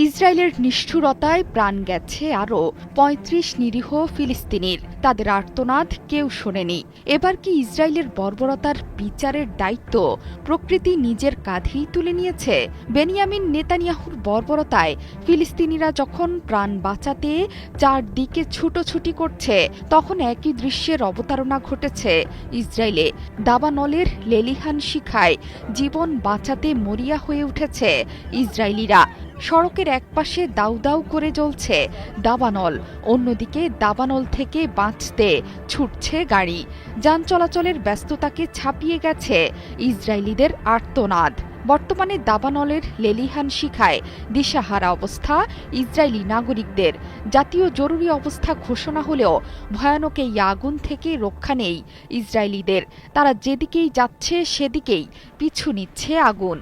ইসরায়েলের নিষ্ঠুরতায় প্রাণ গেছে আরও ৩৫ নিরীহ ফিলিস্তিনির। তাদের আর্তনাদ কেউ শোনেনি। এবার কি ইসরায়েলের বর্বরতার বিচারের দায়িত্ব প্রকৃতি নিজের কাঁধেই তুলে নিয়েছে? বেনিয়ামিন নেতানিয়াহুর বর্বরতায় ফিলিস্তিনিরা যখন প্রাণ বাঁচাতে চারদিকে ছুটোছুটি করছে, তখন একই দৃশ্যের অবতারণা ঘটেছে ইসরায়েলে। দাবানলের লেলিহান শিখায় জীবন বাঁচাতে মরিয়া হয়ে উঠেছে ইসরায়েলিরা। সড়কের একপাশে দাউ দাউ করে জ্বলছে দাবানল, অন্যদিকে দাবানল থেকে বাঁচতে ছুটছে গাড়ি। যান চলাচলের ব্যস্ততাকে ছাপিয়ে গেছে ইসরায়েলিদের আর্তনাদ। বর্তমানে দাবানলের লেলিহান শিখায় দিশাহারা অবস্থা ইসরায়েলি নাগরিকদের। জাতীয় জরুরি অবস্থা ঘোষণা হলেও ভয়ানক এই আগুন থেকে রক্ষা নেই ইসরায়েলিদের। তারা যেদিকেই যাচ্ছে সেদিকেই পিছু নিচ্ছে আগুন।